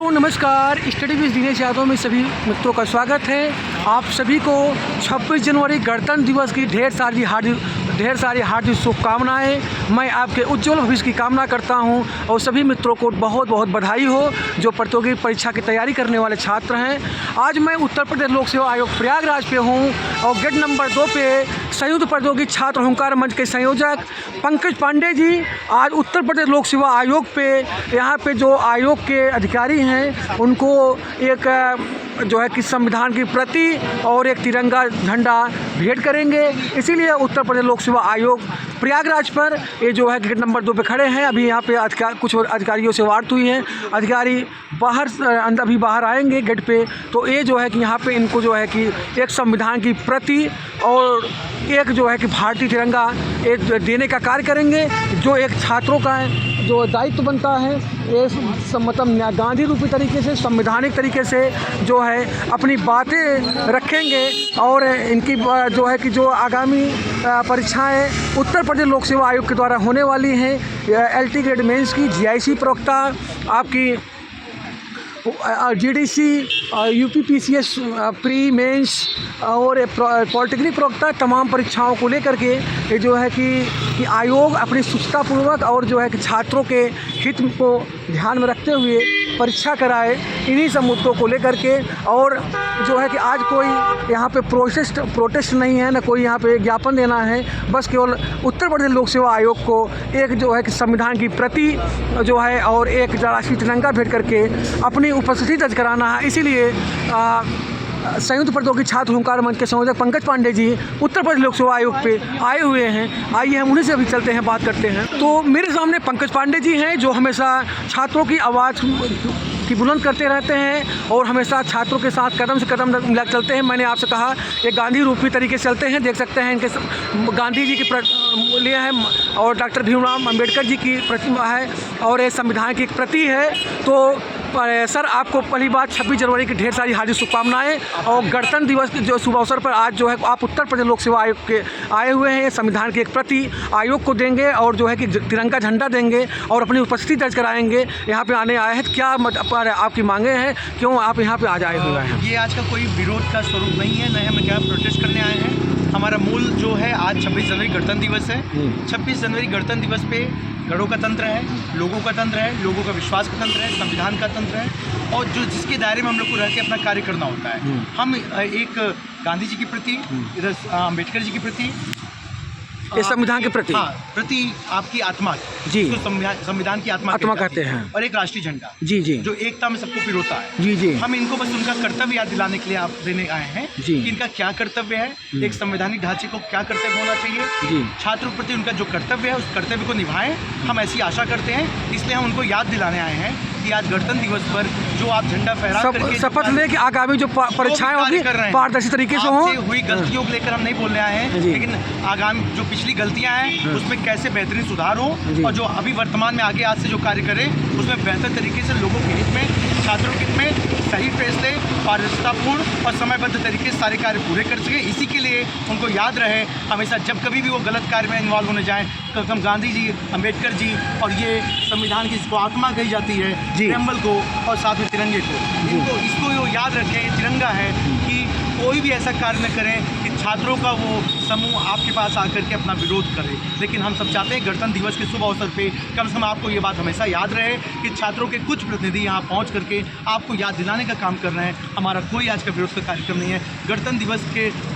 नमस्कार, study with Dinesh Yadav में सभी मित्रों का स्वागत है। आप सभी को 26 जनवरी गणतंत्र दिवस की ढेर सारी हार्दिक शुभकामनाएँ। मैं आपके उज्जवल भविष्य की कामना करता हूं और सभी मित्रों को बहुत बहुत बधाई हो जो प्रतियोगी परीक्षा की तैयारी करने वाले छात्र हैं। आज मैं उत्तर प्रदेश लोक सेवा आयोग प्रयागराज पे हूं और गेट नंबर 2 पे संयुक्त प्रतियोगी छात्र हुंकार मंच के संयोजक पंकज पांडे जी आज उत्तर प्रदेश लोक सेवा आयोग पे यहाँ पे जो आयोग के अधिकारी हैं उनको एक जो है कि संविधान की प्रति और एक तिरंगा झंडा भेंट करेंगे। इसीलिए उत्तर प्रदेश लोक सेवा आयोग प्रयागराज पर ये जो है गेट नंबर 2 पे खड़े हैं। अभी यहाँ पे कुछ अधिकारियों से वार्ता हुई है, अधिकारी अभी बाहर आएंगे गेट पे। तो ये जो है कि यहाँ पे इनको जो है कि एक संविधान की प्रति और एक जो है कि भारतीय तिरंगा एक देने का कार्य करेंगे, जो एक छात्रों का जो दायित्व बनता है। ये मतलब गांधी रूपी तरीके से संवैधानिक तरीके से जो है अपनी बातें रखेंगे और इनकी जो है कि जो आगामी परीक्षाएं उत्तर प्रदेश लोक सेवा आयोग के द्वारा होने वाली हैं, LT ग्रेड मेंस की, GIC प्रवक्ता, आपकी GDC, UPPCS प्री मेंस और पॉलिटेक्निक प्रवक्ता, तमाम परीक्षाओं को लेकर के ये जो है कि आयोग अपनी शुचितापूर्वक और जो है कि छात्रों के हित को ध्यान में रखते हुए परीक्षा कराए। इन्हीं सब मुद्दों को लेकर के और जो है कि आज कोई यहाँ पे प्रोटेस्ट नहीं है, न कोई यहाँ पे ज्ञापन देना है, बस केवल उत्तर प्रदेश लोक सेवा आयोग को एक जो है कि संविधान की प्रति जो है और एक राष्ट्रीय तिरंगा भेंट करके अपनी उपस्थिति दर्ज कराना है। इसीलिए संयुक्त प्रतियोगी छात्र हुंकार मंच के संयोजक पंकज पांडे जी उत्तर प्रदेश लोक सेवा आयोग पे आए हुए हैं। आइए हम उन्हीं से अभी चलते हैं, बात करते हैं। तो मेरे सामने पंकज पांडे जी हैं जो हमेशा छात्रों की आवाज़ की बुलंद करते रहते हैं और हमेशा छात्रों के साथ कदम से कदम मिला चलते हैं। मैंने आपसे कहा ये गांधी रूपी तरीके से चलते हैं, देख सकते हैं इनके गांधी जी की मूल्य है और डॉक्टर भीमराव अम्बेडकर जी की प्रतिमा है और ये संविधान की एक प्रति है। तो सर, आपको पहली बात 26 जनवरी की ढेर सारी हार्दिक शुभकामनाएँ और गणतंत्र दिवस के जो शुभ अवसर पर आज जो है आप उत्तर प्रदेश लोक सेवा आयोग के आए हुए हैं, संविधान की एक प्रति आयोग को देंगे और जो है कि तिरंगा झंडा देंगे और अपनी उपस्थिति दर्ज कराएंगे। यहाँ पे आने आए हैं तो क्या आपकी मांगे हैं, क्यों आप यहाँ पे आज आए हुए हैं? ये आज का कोई विरोध का स्वरूप नहीं है, न हम क्या प्रोटेस्ट करने आए हैं। हमारा मूल जो है आज 26 जनवरी गणतंत्र दिवस है। 26 जनवरी गणतंत्र दिवस पे गणों का तंत्र है, लोगों का तंत्र है, लोगों का विश्वास का तंत्र है, संविधान का तंत्र है और जो जिसके दायरे में हम लोग को रह के अपना कार्य करना होता है। हम एक गांधी जी की प्रति, इधर अम्बेडकर जी की प्रति, ये संविधान के प्रति, हाँ, प्रति आपकी आत्मा जी, संविधान की आत्मा कहते हैं, और एक राष्ट्रीय झंडा जी जी जो एकता में सबको पिरोता है। जी जी, हम इनको बस उनका कर्तव्य याद दिलाने के लिए आप देने आए हैं कि इनका क्या कर्तव्य है, एक संवैधानिक ढांचे को क्या कर्तव्य होना चाहिए, छात्रों के प्रति उनका जो कर्तव्य है उस कर्तव्य को निभाएं। हम ऐसी आशा करते हैं, इसलिए हम उनको याद दिलाने आए हैं कि आज गणतंत्र दिवस पर जो आप झंडा फहरा करके शपथ लें कि आगामी जो परीक्षाएं होगी पारदर्शी तरीके से हों। हुई गलतियों को लेकर हम नहीं बोलने आए हैं, लेकिन आगामी जो पिछली गलतियां हैं उसमें कैसे बेहतरीन सुधार हो और जो अभी वर्तमान में आगे आज से जो कार्य करें उसमें बेहतर तरीके से लोगों के हित में, छात्रों के हित में सही फैसले, पारदर्शितापूर्ण और समयबद्ध तरीके से सारे कार्य पूरे कर सके। इसी के लिए उनको याद रहे हमेशा जब कभी भी वो गलत कार्य में इन्वॉल्व होने जाएं तो हम गांधी जी, अम्बेडकर जी और ये संविधान की जिसको आत्मा कही जाती है, प्रेमबल को और साथ में तिरंगे को, इसको याद रखें। तिरंगा है कि कोई भी ऐसा कार्य न करें कि छात्रों का वो समूह आपके पास आकर के अपना विरोध करे। लेकिन हम सब चाहते हैं गणतंत्र दिवस के शुभ अवसर पे कम से कम आपको ये बात हमेशा याद रहे कि छात्रों के कुछ प्रतिनिधि यहाँ पहुँच करके आपको याद दिलाने का काम कर रहे हैं। हमारा कोई आज का विरोध का कार्यक्रम नहीं है। गणतंत्र दिवस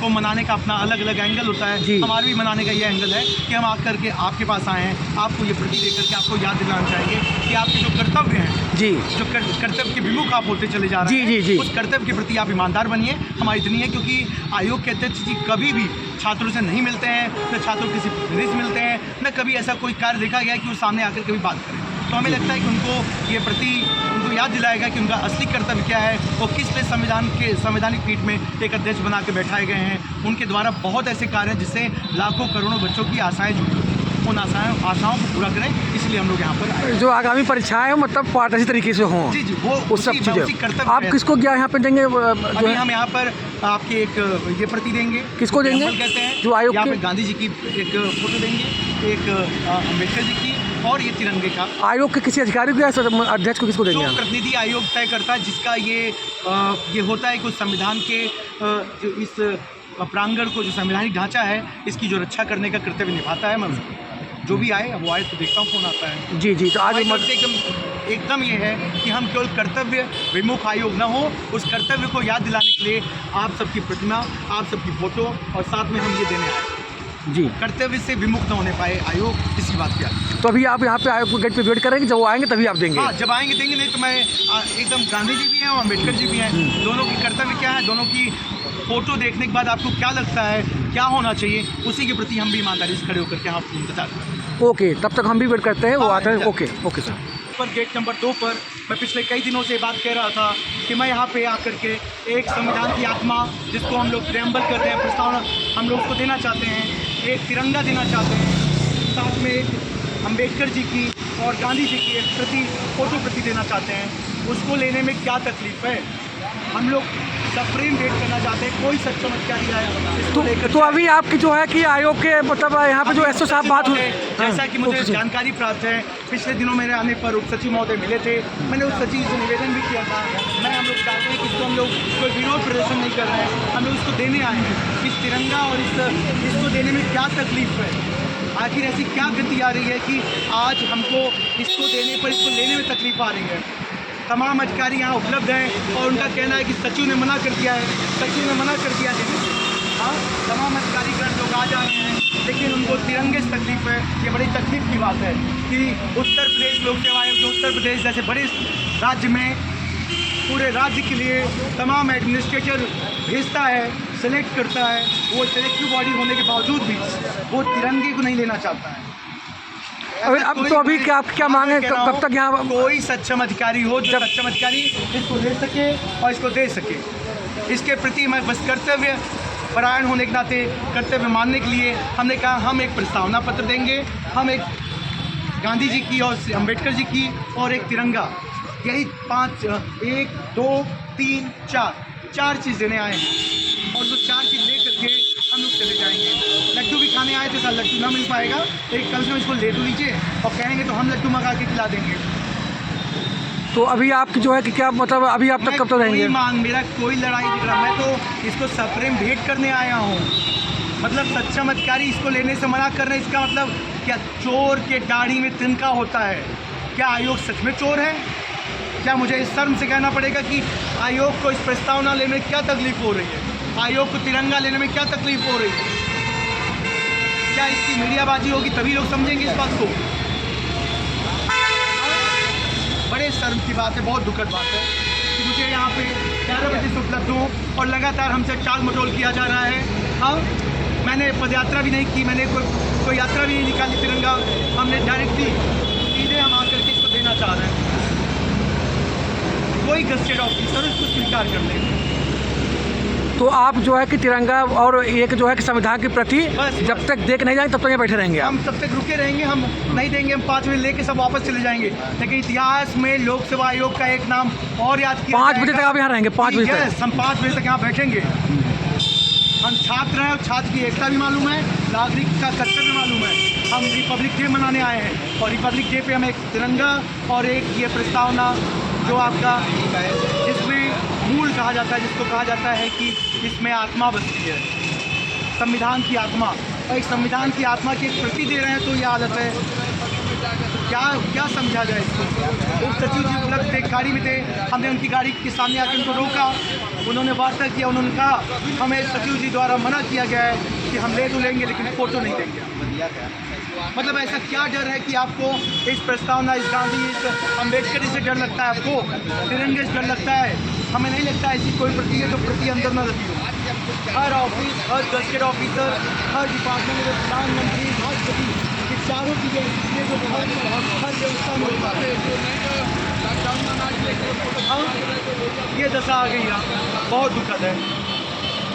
को मनाने का अपना अलग अलग एंगल होता है, हमारे भी मनाने का ये एंगल है कि हम आकर के आपके पास आए हैं, आपको ये प्रति देकर के आपको याद दिलाना चाहेंगे कि आपके जो कर्तव्य हैं जी, जो कर्तव्य के विमुख आप होते चले जा रहे हैं, उस कर्तव्य के प्रति आप ईमानदार बनिए। हमारी इतनी है क्योंकि आयोग के अध्यक्ष जी कभी भी छात्रों से नहीं मिलते हैं, न छात्रों किसी प्रतिनिधि से मिलते हैं, न कभी ऐसा कोई कार्य देखा गया कि वो सामने आकर कभी बात करें। तो हमें लगता है कि उनको याद दिलाएगा कि उनका असली कर्तव्य क्या है, वो किस लिए संवैधानिक पीठ में एक अध्यक्ष बना के बैठाए गए हैं। उनके द्वारा बहुत ऐसे कार्य हैं जिससे लाखों करोड़ों बच्चों की आशाएं जुड़ी होती हैं, उन आशाओं को पूरा करें। इसलिए हम लोग यहाँ पर आए। जो आगामी परीक्षाएं मतलब पारदर्शी तरीके से हों, जी वो सब चीज़ें आप किसको क्या यहाँ पे देंगे? अभी हम यहाँ पर आपके एक ये प्रति देंगे। किसको देंगे? कहते हैं जो आयोग यहाँ पे गांधी जी की एक फोटो देंगे, एक अम्बेडकर जी की और ये तिरंगे का। आयोग के किसी अधिकारी को या अध्यक्ष को किसको देंगे जो आप? प्रतिनिधि आयोग तय करता है, जिसका ये होता है कि उस संविधान के जो इस प्रांगण को, जो संवैधानिक ढांचा है, इसकी जो रक्षा करने का कर्तव्य निभाता है। मैं जो भी आए, अब वो आए तो देखता हूँ कौन आता है। जी जी, तो आज एकदम ये है कि हम केवल कर्तव्य विमुख आयोग न हो, उस कर्तव्य को याद दिलाने के लिए आप सबकी प्रतिमा, आप सबकी फोटो और साथ में हम ये देने आए जी, कर्तव्य से विमुख न होने पाए आयोग, इसी बात की। तो अभी आप यहाँ पे आयोग गेट पे वेट करेंगे, जब वो आएंगे तभी आप देंगे? हाँ, जब आएंगे देंगे, नहीं तो मैं एकदम गांधी जी भी हैं और अम्बेडकर जी भी हैं, दोनों की कर्तव्य क्या है, दोनों की फोटो देखने के बाद आपको क्या लगता है, क्या होना चाहिए, उसी के प्रति हम भी ईमानदारी से खड़े होकर के आप इंतजार करें। ओके, तब तक हम भी वेट करते हैं, वो आते हैं। Okay okay sir. पर गेट नंबर 2 पर मैं पिछले कई दिनों से बात कह रहा था कि मैं यहाँ पे आकर के एक संविधान की आत्मा, जिसको हम लोग प्रेम्बल कर रहे हैं, प्रस्तावना हम लोग उसको देना चाहते हैं, एक तिरंगा देना चाहते हैं, साथ में एक अम्बेडकर जी की और गांधी जी की एक फोटो प्रति देना चाहते हैं। उसको लेने में क्या तकलीफ है? हम लोग सप्रीम वेट करना चाहते हैं, कोई सच चमत्कारी आया तो अभी आपकी जो है कि आयोग के मतलब यहाँ पे जो एसओ साहब बात हुई, जैसा कि मुझे जानकारी प्राप्त है, पिछले दिनों मेरे आने पर उप सचिव महोदय मिले थे, मैंने उप सचिव से निवेदन भी किया था। हम लोग चाहते हैं कि इसको हम लोग कोई विरोध प्रदर्शन नहीं कर रहे हैं, हम लोग इसको देने आए हैं। इस तिरंगा और इसको देने में क्या तकलीफ है? आखिर ऐसी क्या गति आ रही है कि आज हमको इसको देने पर, इसको लेने में तकलीफ आ रही है? तमाम अधिकारी यहाँ उपलब्ध हैं और उनका कहना है कि सचिव ने मना कर दिया है, सचिव ने मना कर दिया देने से। हाँ, तमाम अधिकारीगण लोग आ जा रहे हैं, लेकिन उनको तिरंगे से तकलीफ है। ये बड़ी तकलीफ की बात है कि उत्तर प्रदेश लोक सेवा आयोग, जो उत्तर प्रदेश जैसे बड़े राज्य में पूरे राज्य के लिए तमाम एडमिनिस्ट्रेटर भेजता है, सेलेक्ट करता है, वो सेलेक्टिव बॉडी होने के बावजूद भी वो तिरंगे को नहीं लेना चाहता है। अब तो अभी क्या मांगे, कब तक यहाँ कोई सक्षम अधिकारी हो जो सक्षम अधिकारी इसको ले सके और इसको दे सके, इसके प्रति मैं बस कर्तव्य परायण होने के नाते, कर्तव्य मानने के लिए हमने कहा हम एक प्रस्तावना पत्र देंगे, हम एक गांधी जी की और अम्बेडकर जी की और एक तिरंगा, यही 5 1 2 3 4 चीज़ देने आए हैं और जो 4 चीज़ ले करके हम लोग चले जाएंगे। लड्डू भी खाने आए थे, सर लड्डू ना मिल पाएगा, एक कम से कम इसको ले तो लीजिए और कहेंगे तो हम लड्डू मंगा के खिला देंगे। तो अभी आपकी जो है कि क्या मतलब अभी आप तक कब तक रहेंगे? मेरा कोई लड़ाई झगड़ा, मैं तो इसको सप्रेम भेंट करने आया हूँ। मतलब सक्षम अधिकारी इसको लेने से मना कर रहे हैं, इसका मतलब क्या चोर के दाढ़ी में तिनका होता है? क्या आयोग सच में चोर है? क्या मुझे इस शर्म से कहना पड़ेगा कि आयोग को इस प्रस्तावना लेने में क्या तकलीफ हो रही है, आयोग को तिरंगा लेने में क्या तकलीफ हो रही है? क्या इसकी मीडियाबाजी होगी तभी लोग समझेंगे इस बात को? बड़े शर्म की बात है, बहुत दुखद बात है कि मुझे यहाँ पे 11 बजे से उपलब्ध हूँ और लगातार हमसे टाल मटोल किया जा रहा है। हाँ, मैंने पदयात्रा भी नहीं की, मैंने कोई यात्रा भी नहीं निकाली तिरंगा, हमने डायरेक्टली सीधे हम आकर के इसको देना चाह रहे हैं। कोई गस्टेड ऑफिसर इसको स्वीकार कर ले। तो आप जो है कि तिरंगा और एक जो है कि संविधान की प्रति जब तक देख नहीं जाएंगे तब तक यहाँ बैठे रहेंगे? हम तब तक रुके रहेंगे, हम नहीं देंगे, हम 5 बजे लेके सब वापस चले जाएंगे। लेकिन इतिहास में लोक सेवा आयोग का एक नाम और याद किया 5 बजे तक आप यहाँ रहेंगे? 5 बजे तक हम 5 बजे तक यहाँ बैठेंगे। हम छात्र हैं और छात्र की एकता भी मालूम है, नागरिक का कर्तव्य मालूम है। हम रिपब्लिक डे मनाने आए हैं और रिपब्लिक डे पे हम एक तिरंगा और एक ये प्रस्तावना जो आपका, जिसमें मूल कहा जाता है, जिसको कहा जाता है कि इसमें आत्मा बसती है, संविधान की आत्मा, और एक संविधान की आत्मा की एक प्रति दे रहे हैं, तो ये आदत है। क्या समझा जाए इसको? उप सचिव जी उपलब्ध थे, गाड़ी में थे, हमने उनकी गाड़ी के सामने आकर उनको रोका, उन्होंने वार्ता किया, उन्होंने कहा हमें सचिव जी द्वारा मना किया गया है कि हम ले तो लेंगे लेकिन फ़ोटो नहीं देंगे। मतलब ऐसा क्या डर है कि आपको इस प्रस्तावना, इस गांधी, इस अम्बेडकर से डर लगता है, आपको तिरंगे से डर लगता है? हमें नहीं लगता ऐसी कोई प्रति है जो प्रति अंदर न रखी हो। हर ऑफिस, हर गस्टेड ऑफिसर, हर डिपार्टमेंट में प्रधानमंत्री, राष्ट्रपति, ये चारों चीज़ें ये जो हर व्यवस्था में होता है, ये दशा आ गई है, बहुत दुखद है।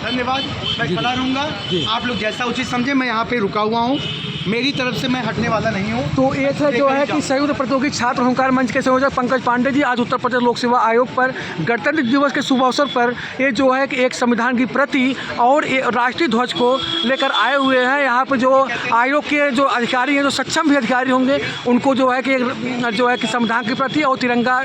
धन्यवाद, मैं खड़ा रहूँगा, आप लोग जैसा उचित समझे। मैं यहाँ पे रुका हुआ हूँ मेरी तरफ से मैं हटने वाला नहीं हूँ। तो एक है जो है कि संयुक्त प्रतियोगी छात्र हुंकार मंच के संयोजक पंकज पांडे जी आज उत्तर प्रदेश लोक सेवा आयोग पर गणतंत्र दिवस के शुभ अवसर पर ये जो है कि एक संविधान की प्रति और राष्ट्रीय ध्वज को लेकर आए हुए हैं। यहाँ पर जो आयोग के जो अधिकारी हैं, जो सक्षम भी अधिकारी होंगे, उनको जो है कि संविधान की प्रति और तिरंगा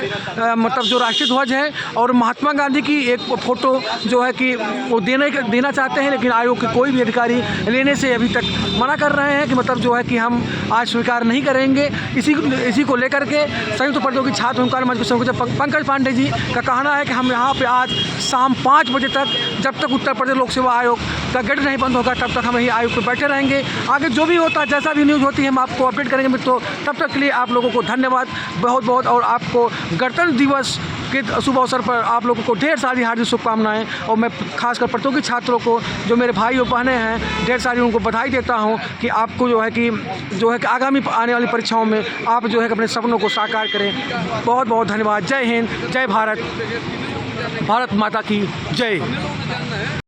मतलब जो राष्ट्रीय ध्वज है और महात्मा गांधी की एक फ़ोटो जो है कि वो देना चाहते हैं, लेकिन आयोग के कोई भी अधिकारी लेने से अभी तक मना कर रहे हैं कि मतलब जो है कि हम आज स्वीकार नहीं करेंगे। इसी को लेकर के संयुक्त प्रतियोगी छात्र हुंकार मंच के संयोजक पंकज पांडे जी का कहना है कि हम यहाँ पे आज शाम 5 बजे तक, जब तक उत्तर प्रदेश लोक सेवा आयोग का गेट नहीं बंद होगा, तब तक हम यही आयोग पर बैठे रहेंगे। आगे जो भी होता है, जैसा भी न्यूज़ होती है, हम आपको अपडेट करेंगे मित्रों। तब तक के लिए आप लोगों को धन्यवाद बहुत बहुत, और आपको गणतंत्र दिवस के शुभ अवसर पर आप लोगों को ढेर सारी हार्दिक शुभकामनाएं। और मैं खासकर प्रतियोगी छात्रों को, जो मेरे भाई और बहनें हैं, ढेर सारी उनको बधाई देता हूं कि आपको जो है कि आगामी आने वाली परीक्षाओं में आप जो है कि अपने सपनों को साकार करें। बहुत बहुत धन्यवाद। जय हिंद, जय भारत, भारत माता की जय।